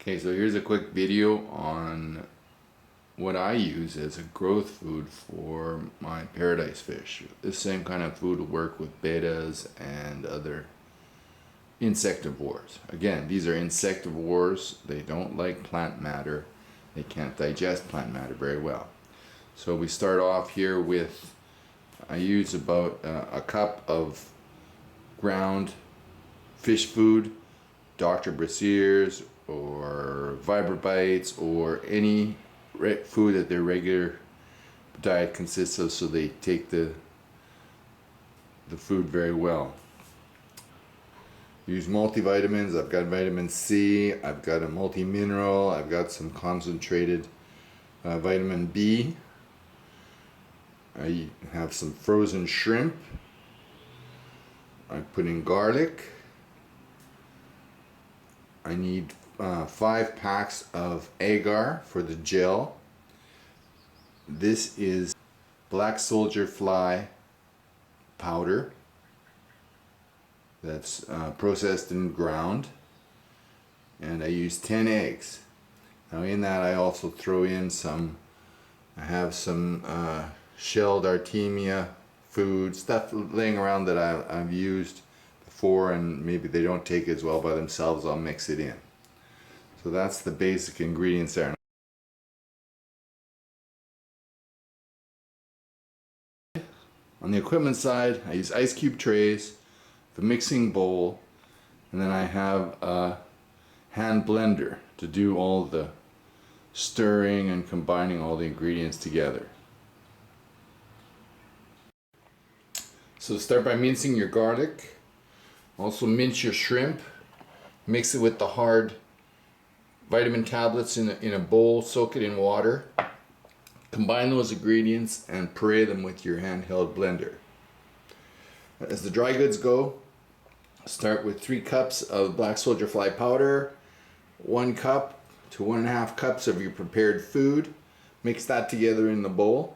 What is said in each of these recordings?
Okay, so here's a quick video on what I use as a growth food for my paradise fish. This same kind of food will work with bettas and other insectivores. Again, these are insectivores. They don't like plant matter. They can't digest plant matter very well. So we start off here with, I use about a cup of ground fish food, Dr. Brassere's or Vibrobites or any food that their regular diet consists of, so they take the food very well. Use multivitamins. I've got vitamin C, I've got a multi-mineral, I've got some concentrated vitamin B. I have some frozen shrimp. I put in garlic. I need 5 packs of agar for the gel. This is black soldier fly powder that's processed and ground, and I use 10 eggs. Now in that I also throw in I have some shelled Artemia food, stuff laying around that I've used before and maybe they don't take as well by themselves. I'll mix it in. So that's the basic ingredients there. On the equipment side, I use ice cube trays, the mixing bowl, and then I have a hand blender to do all the stirring and combining all the ingredients together. So start by mincing your garlic. Also mince your shrimp. Mix it with the hard vitamin tablets in a bowl, soak it in water. Combine those ingredients and puree them with your handheld blender. As the dry goods go, start with 3 cups of black soldier fly powder, 1 cup to 1.5 cups of your prepared food. Mix that together in the bowl.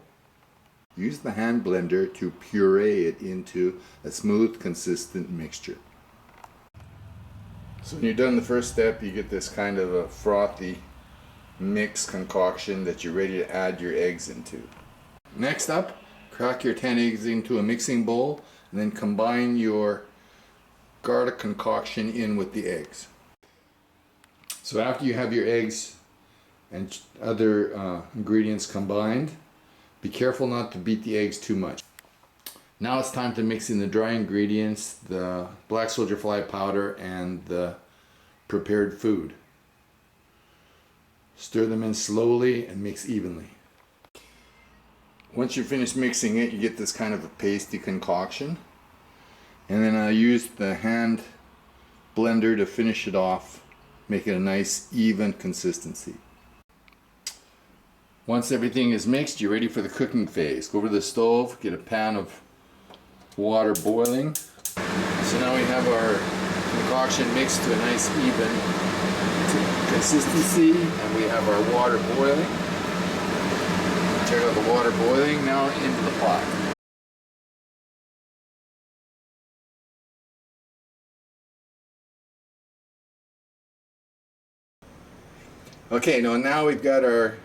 Use the hand blender to puree it into a smooth, consistent mixture. So when you're done the first step, you get this kind of a frothy mix concoction that you're ready to add your eggs into. Next up, crack your 10 eggs into a mixing bowl and then combine your garlic concoction in with the eggs. So after you have your eggs and other ingredients combined, be careful not to beat the eggs too much. Now it's time to mix in the dry ingredients, the black soldier fly powder and the prepared food. Stir them in slowly and mix evenly. Once you're finished mixing it, you get this kind of a pasty concoction. And then I use the hand blender to finish it off, make it a nice even consistency. Once everything is mixed, you're ready for the cooking phase. Go over to the stove, get a pan of water boiling. So now we have our concoction mixed to a nice even consistency, and we have our water boiling. Turn out the water boiling, now into the pot. Okay, now we've got our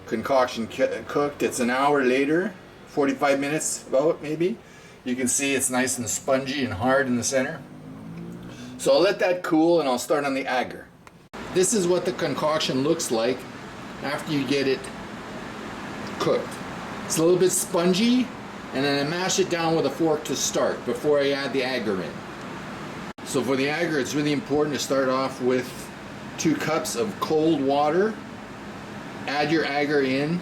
concoction cooked. It's an hour later, 45 minutes about maybe. You can see it's nice and spongy and hard in the center. So I'll let that cool and I'll start on the agar. This is what the concoction looks like after you get it cooked. It's a little bit spongy, and then I mash it down with a fork to start before I add the agar in. So for the agar, it's really important to start off with 2 cups of cold water. Add your agar in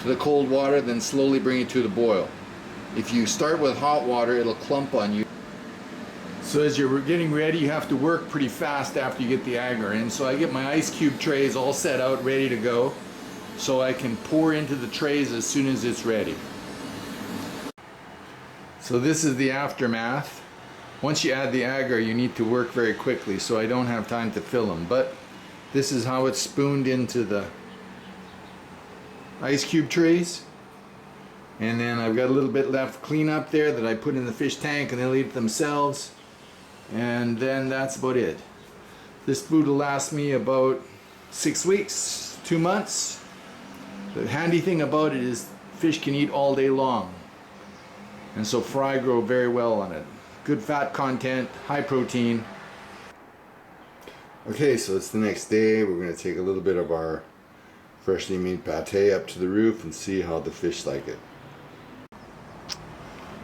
to the cold water, then slowly bring it to the boil. If you start with hot water, it'll clump on you. So as you're getting ready, you have to work pretty fast after you get the agar in. So I get my ice cube trays all set out, ready to go, so I can pour into the trays as soon as it's ready. So this is the aftermath. Once you add the agar, you need to work very quickly, so I don't have time to fill them. But this is how it's spooned into the ice cube trays. And then I've got a little bit left clean up there that I put in the fish tank, and they'll eat it themselves. And then that's about it. This food will last me about 6 weeks, 2 months. The handy thing about it is fish can eat all day long. And so fry grow very well on it. Good fat content, high protein. Okay, so it's the next day. We're going to take a little bit of our freshly made pate up to the roof and see how the fish like it.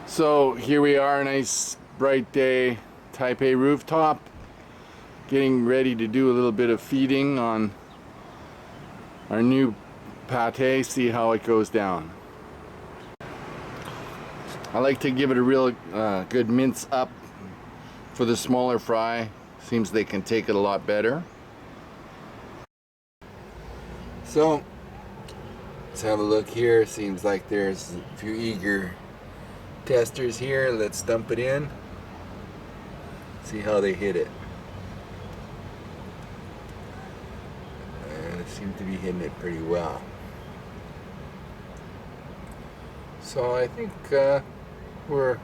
So here we are, nice bright day, Taipei rooftop. Getting ready to do a little bit of feeding on our new pate, see how it goes down. I like to give it a real good mince up for the smaller fry. Seems they can take it a lot better. So let's have a look here. Seems like there's a few eager testers here. Let's dump it in. See how they hit it. And it seems to be hitting it pretty well. So I think we're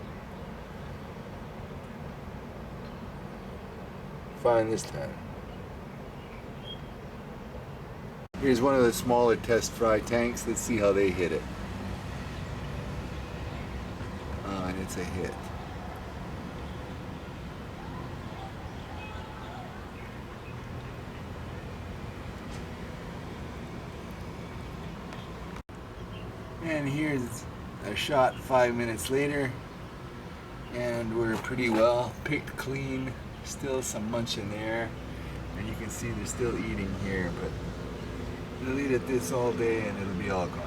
fine this time. Here's one of the smaller test fry tanks. Let's see how they hit it. And it's a hit. And here's a shot 5 minutes later, and we're pretty well picked clean. Still some munch in there, and you can see they're still eating here, but they'll eat at this all day and it'll be all gone.